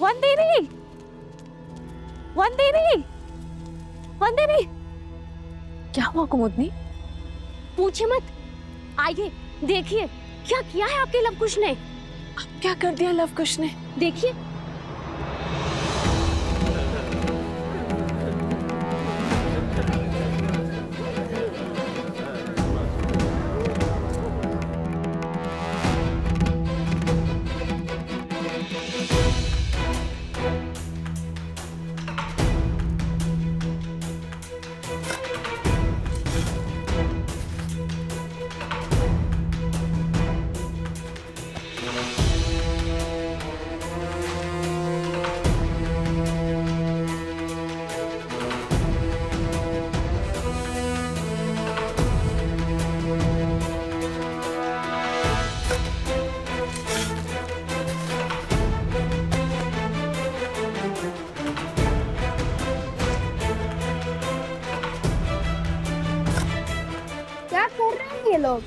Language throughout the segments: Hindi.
वंदिनी, वंदिनी, वंदिनी। क्या हुआ कुमुदनी? पूछे मत, आइए देखिए क्या किया है आपके लवकुश ने। अब क्या कर दिया लवकुश ने? देखिए। क्या कर रहे हैं ये लोग?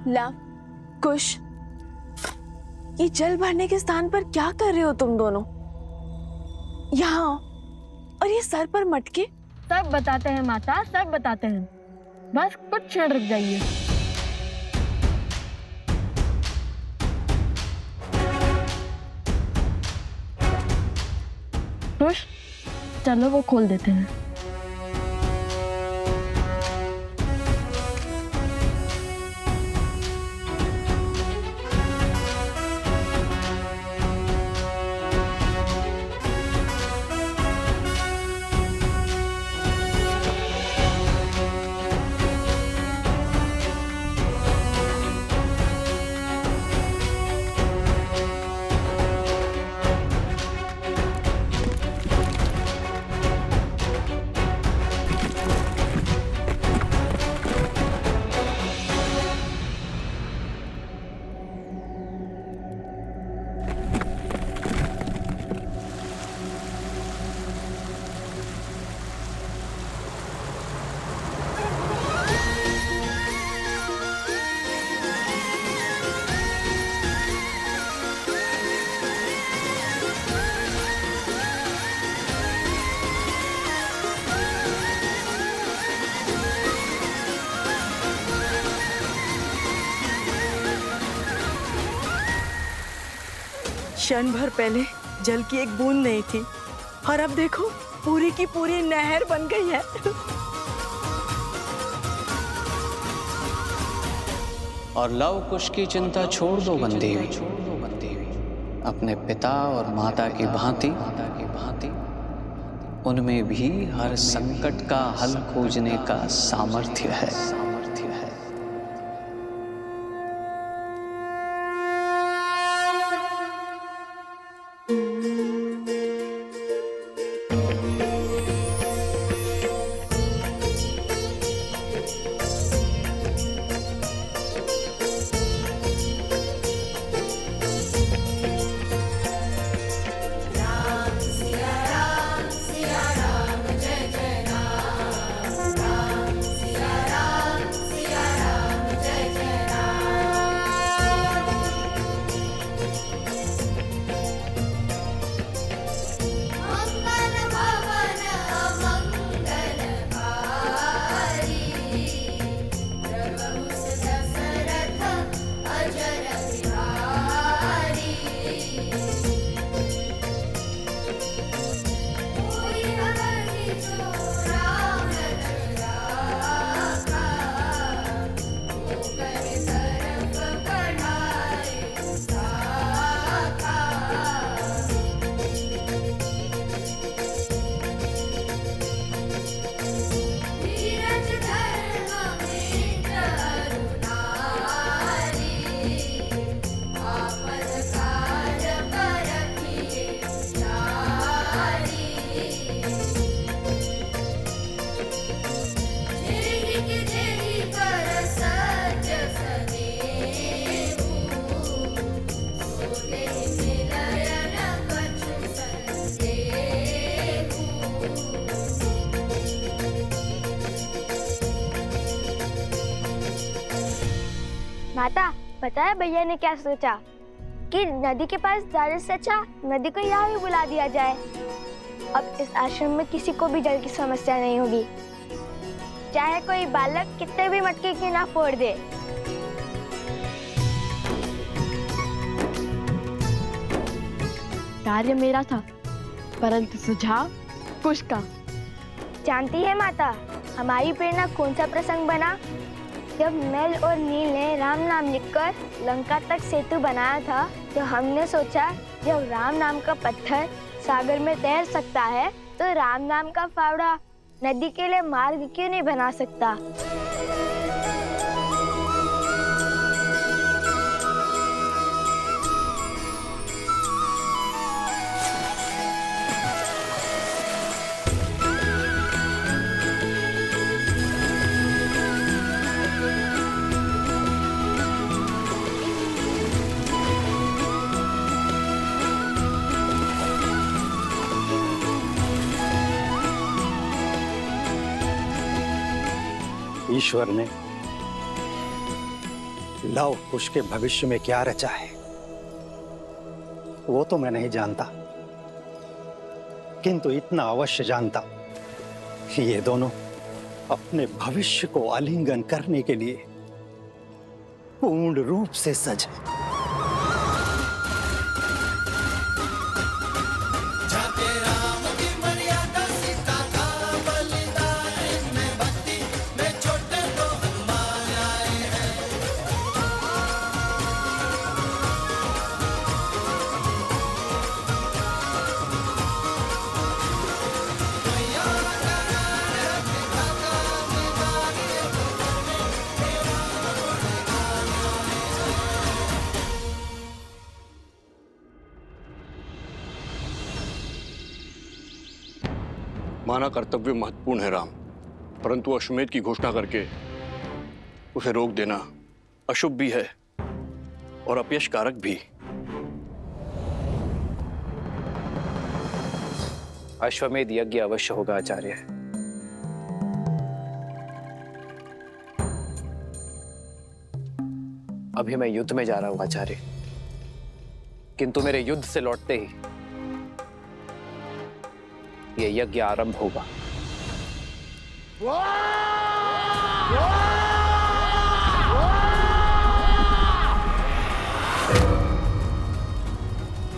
लव कुश, ये जल भरने के स्थान पर क्या कर रहे हो तुम दोनों? यहाँ आओ। और ये सर पर मटके? सब बताते हैं माता, सब बताते हैं। बस कुछ क्षण रुक जाइए। खुश, चलो वो खोल देते हैं। क्षण भर पहले जल की एक बूंद नहीं थी और अब देखो पूरी की पूरी नहर बन गई है। और लव कुश की चिंता छोड़ दो बंदेवी, अपने पिता और माता की भांति उनमें भी हर संकट का हल खोजने का सामर्थ्य है। माता, पता है भैया ने क्या सोचा? कि नदी के पास जाने से अच्छा नदी को यहाँ भी बुला दिया जाए। अब इस आश्रम में किसी को भी जल की समस्या नहीं होगी, चाहे कोई बालक कितने भी मटके की ना फोड़ दे। कार्य मेरा था, परंतु सुझाव कुश का। जानती है माता, हमारी प्रेरणा कौन सा प्रसंग बना? जब नल और नील ने राम नाम लिखकर लंका तक सेतु बनाया था, तो हमने सोचा जब राम नाम का पत्थर सागर में तैर सकता है, तो राम नाम का फावड़ा नदी के लिए मार्ग क्यों नहीं बना सकता? ईश्वर ने लव कुश के भविष्य में क्या रचा है वो तो मैं नहीं जानता, किंतु इतना अवश्य जानता कि ये दोनों अपने भविष्य को आलिंगन करने के लिए पूर्ण रूप से सजे। माना कर्तव्य महत्वपूर्ण है राम, परंतु अश्वमेध की घोषणा करके उसे रोक देना अशुभ भी है और अपयश कारक भी। अश्वमेध यज्ञ अवश्य होगा आचार्य। अभी मैं युद्ध में जा रहा हूं आचार्य, किंतु मेरे युद्ध से लौटते ही ये यज्ञ आरंभ होगा।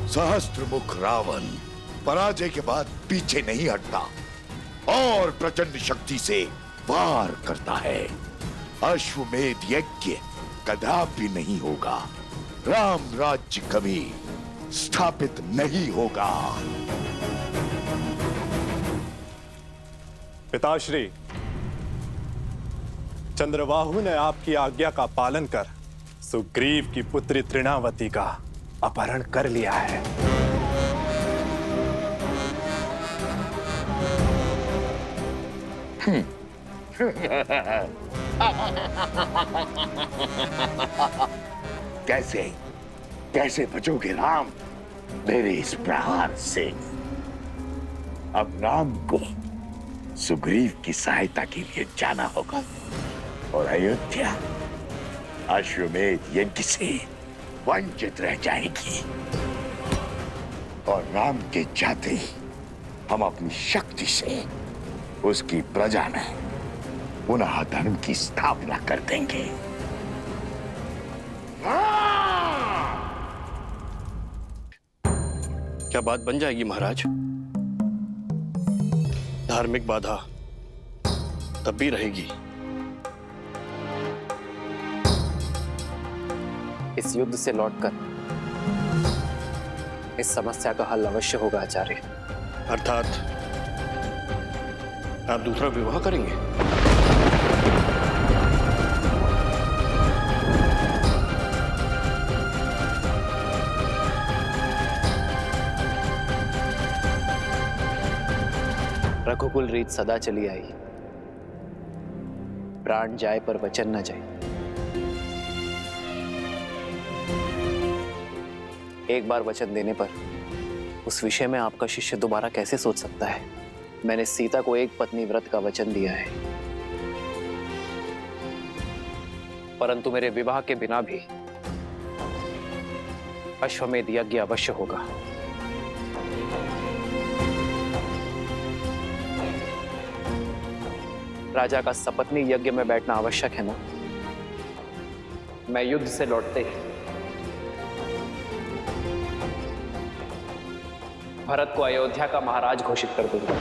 सहस्त्रमुख रावण पराजय के बाद पीछे नहीं हटता और प्रचंड शक्ति से वार करता है। अश्वमेध यज्ञ कदापि नहीं होगा, राम राज्य कभी स्थापित नहीं होगा। पिताश्री, चंद्रबाहु ने आपकी आज्ञा का पालन कर सुग्रीव की पुत्री तृणावती का अपहरण कर लिया है। कैसे कैसे बचोगे राम मेरे इस प्रहार से? अब राम को सुग्रीव की सहायता के लिए जाना होगा और अयोध्या अश्वमेध यज्ञ से वंचित रह जाएगी। और राम के जाते ही हम अपनी शक्ति से उसकी प्रजा में पुनः धर्म की स्थापना कर देंगे। क्या बात बन जाएगी महाराज? धार्मिक बाधा तब भी रहेगी। इस युद्ध से लौटकर इस समस्या का हल अवश्य होगा आचार्य। अर्थात आप दूसरा विवाह करेंगे? रघुकुल रीत सदा चली आई, प्राण जाए पर वचन न जाए। एक बार वचन देने पर उस विषय में आपका शिष्य दोबारा कैसे सोच सकता है? मैंने सीता को एक पत्नी व्रत का वचन दिया है, परंतु मेरे विवाह के बिना भी अश्वमेध यज्ञ अवश्य होगा। राजा का सपत्नी यज्ञ में बैठना आवश्यक है ना। मैं युद्ध से लौटते ही भरत को अयोध्या का महाराज घोषित कर दूंगा।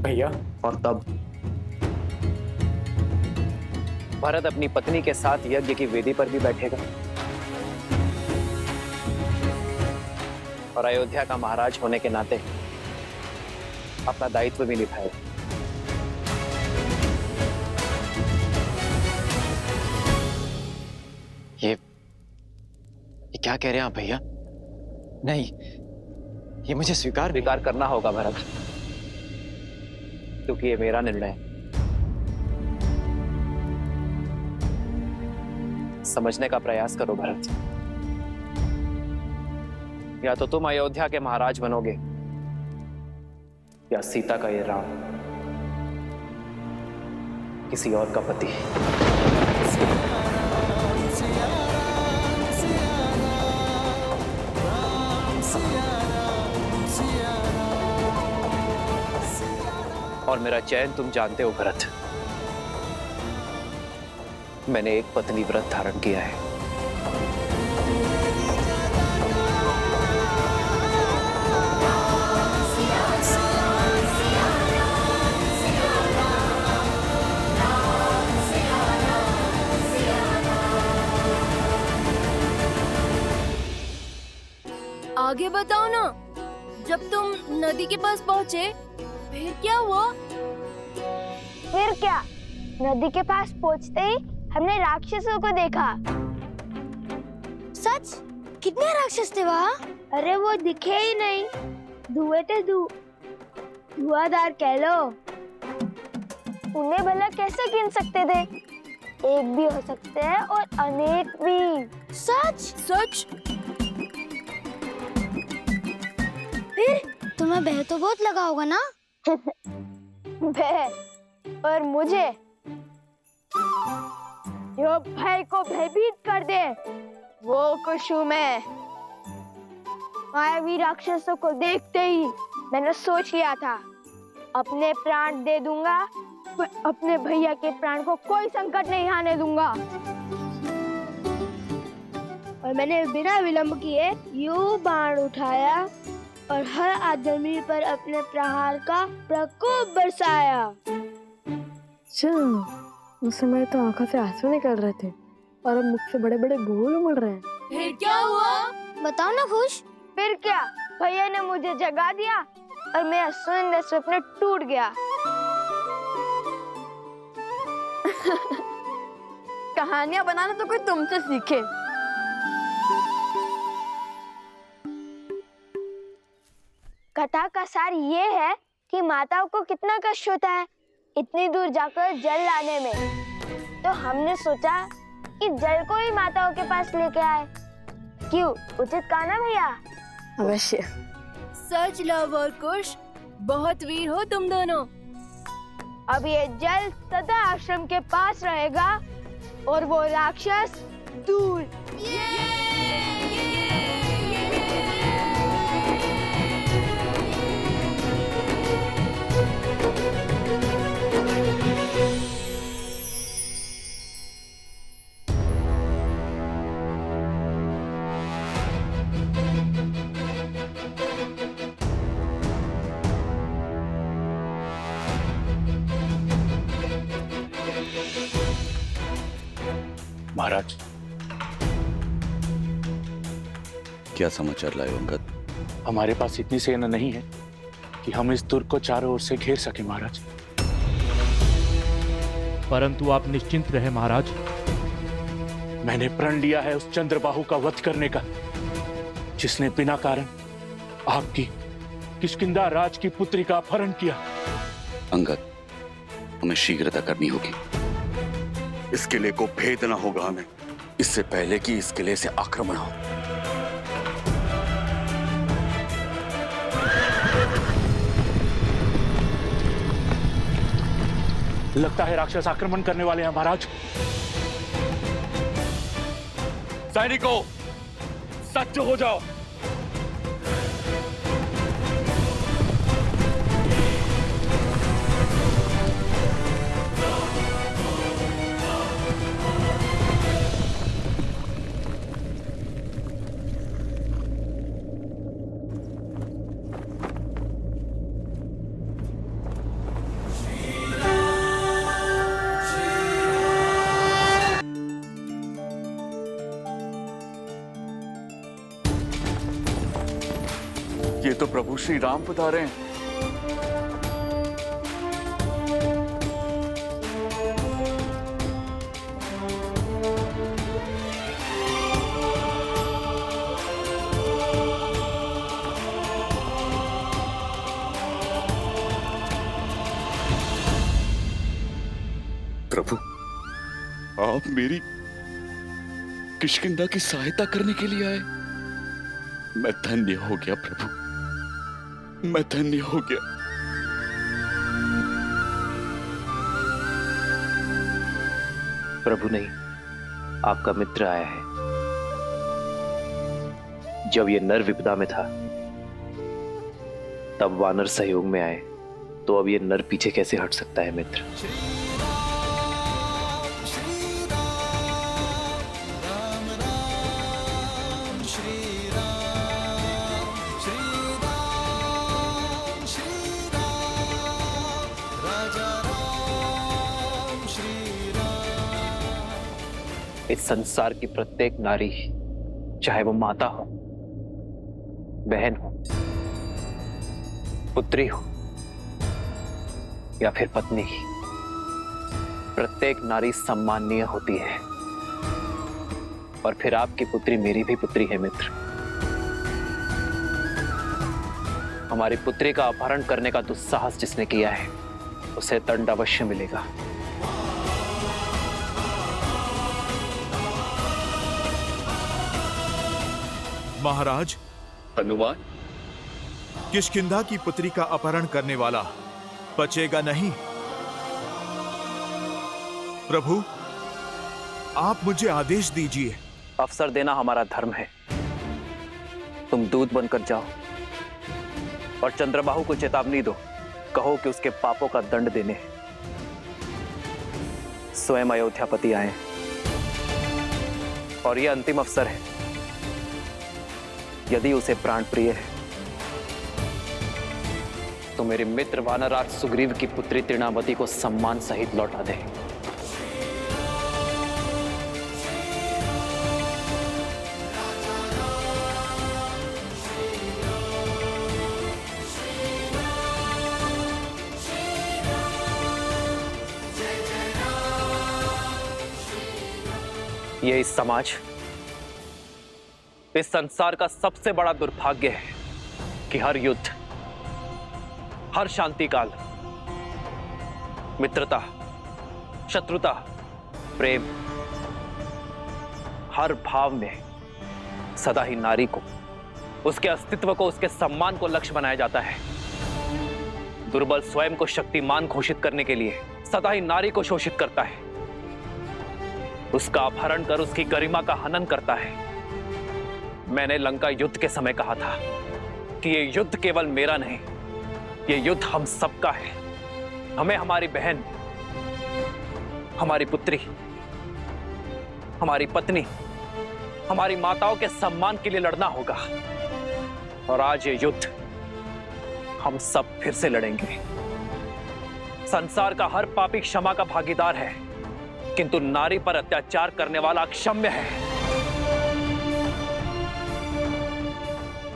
भैया, और तब भरत अपनी पत्नी के साथ यज्ञ की वेदी पर भी बैठेगा और अयोध्या का महाराज होने के नाते अपना दायित्व भी निभाएगा। ये क्या कह रहे हैं आप भैया? नहीं, ये मुझे स्वीकार करना होगा भरत, क्योंकि ये मेरा निर्णय है। समझने का प्रयास करो भरत। या तो तुम अयोध्या के महाराज बनोगे या सीता का ये राम किसी और का पति। और मेरा चयन तुम जानते हो भरत। मैंने एक पत्नी व्रत धारण किया है। आगे बताओ ना। जब तुम नदी के पास पहुँचे फिर क्या हुआ? फिर क्या, नदी के पास पहुंचते ही हमने राक्षसों को देखा। सच? कितने राक्षस थे वहाँ? अरे वो दिखे ही नहीं, धुएं थे धुआंधार कह लो। उन्हें भला कैसे गिन सकते थे? एक भी हो सकते हैं और अनेक भी। सच? फिर तुम्हें भय तो बहुत लगा होगा ना? भय? और मुझे जो भय को भयभीत कर दे वो कुछ हूँ मैं। मायावी राक्षसों को देखते ही मैंने सोच लिया था अपने प्राण दे दूंगा, पर अपने भैया के प्राण को कोई संकट नहीं आने दूंगा। और मैंने बिना विलंब किए यूं बाण उठाया और हर आदमी पर अपने प्रहार का प्रकोप बरसाया। उस समय तो आंखों से आंसू निकल रहे थे और अब मुख से बड़े बड़े बोल उमड़ रहे हैं। फिर क्या हुआ? बताओ ना खुश। फिर क्या, भैया ने मुझे जगा दिया और मेरा सुंदर स्वप्न टूट गया। कहानियां बनाना तो कोई तुमसे सीखे। कथा का सार ये है कि माताओं को कितना कष्ट होता है इतनी दूर जाकर जल लाने में। तो हमने सोचा कि जल को ही माताओं के पास लेके आए। क्यों, उचित कहा ना भैया? अवश्य। सच लव और कुश, बहुत वीर हो तुम दोनों। अब ये जल सदा आश्रम के पास रहेगा और वो राक्षस दूर। महाराज, क्या समाचार लाए अंगद? हमारे पास इतनी सेना नहीं है कि हम इस दुर्ग को चारों ओर से घेर सके महाराज। परंतु आप निश्चिंत रहे महाराज। मैंने प्रण लिया है उस चंद्रबाहु का वध करने का, जिसने बिना कारण आपकी किष्किंधा राज की पुत्री का अपहरण किया। अंगद, हमें शीघ्रता करनी होगी। इसके लिए को भेदना होगा हमें। इससे पहले कि इस किले से आक्रमण हो। लगता है राक्षस आक्रमण करने वाले हैं महाराज। सैनिकों, सज्ज हो जाओ। ये तो प्रभु श्री राम पधारे हैं। प्रभु, आप मेरी किष्किंधा की सहायता करने के लिए आए। मैं धन्य हो गया प्रभु, मैं धन्य हो गया। प्रभु नहीं, आपका मित्र आया है। जब ये नर विपदा में था तब वानर सहयोग में आए, तो अब ये नर पीछे कैसे हट सकता है मित्र। इस संसार की प्रत्येक नारी, चाहे वो माता हो, बहन हो, पुत्री हो या फिर पत्नी, प्रत्येक नारी सम्माननीय होती है। और फिर आपकी पुत्री मेरी भी पुत्री है मित्र। हमारी पुत्री का अपहरण करने का दुस्साहस जिसने किया है उसे दंड अवश्य मिलेगा। महाराज, हनुमान, किष्किंधा की पुत्री का अपहरण करने वाला बचेगा नहीं। प्रभु, आप मुझे आदेश दीजिए। अवसर देना हमारा धर्म है। तुम दूत बनकर जाओ और चंद्रबाहु को चेतावनी दो। कहो कि उसके पापों का दंड देने स्वयं अयोध्यापति आए और यह अंतिम अवसर है। यदि उसे प्राण प्रिय है तो मेरे मित्र वानराज सुग्रीव की पुत्री तृणावती को सम्मान सहित लौटा दे। ये इस समाज, इस संसार का सबसे बड़ा दुर्भाग्य है कि हर युद्ध, हर शांति काल, मित्रता, शत्रुता, प्रेम, हर भाव में सदा ही नारी को, उसके अस्तित्व को, उसके सम्मान को लक्ष्य बनाया जाता है। दुर्बल स्वयं को शक्तिमान घोषित करने के लिए सदा ही नारी को शोषित करता है, उसका अपहरण कर उसकी गरिमा का हनन करता है। मैंने लंका युद्ध के समय कहा था कि ये युद्ध केवल मेरा नहीं, ये युद्ध हम सबका है। हमें हमारी बहन, हमारी पुत्री, हमारी पत्नी, हमारी माताओं के सम्मान के लिए लड़ना होगा। और आज ये युद्ध हम सब फिर से लड़ेंगे। संसार का हर पापी क्षमा का भागीदार है, किंतु नारी पर अत्याचार करने वाला अक्षम्य है।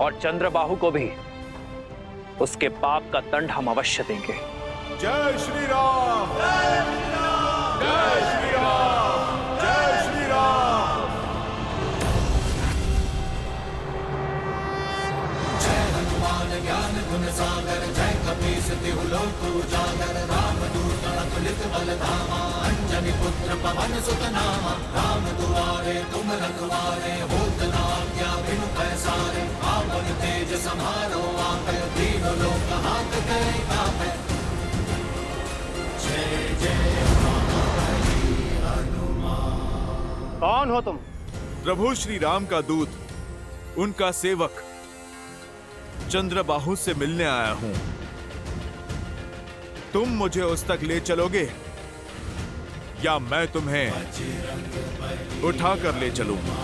और चंद्रबाहु को भी उसके पाप का दंड हम अवश्य देंगे। जय श्री राम, जय श्री राम, जय श्री राम, जय श्री राम। जय हनुमान ज्ञान गुण सागर, जय कपीस तिहु लोक उजागर, रामदूत अतुलित बल धामा, अंजनी पुत्र पुत्र पवन सुत नामा, राम दुआरे तुम रखवारे, होत न आज्ञा बिनु पैसारे, आपन तेज समारो आपै, तीनों लोक हाथ करे कापै। जय जय महाबली हनुमान। कौन हो तुम? प्रभु श्री राम का दूत, उनका सेवक चंद्रबाहु से मिलने आया हूं। तुम मुझे उस तक ले चलोगे या मैं तुम्हें उठा कर ले चलूंगा?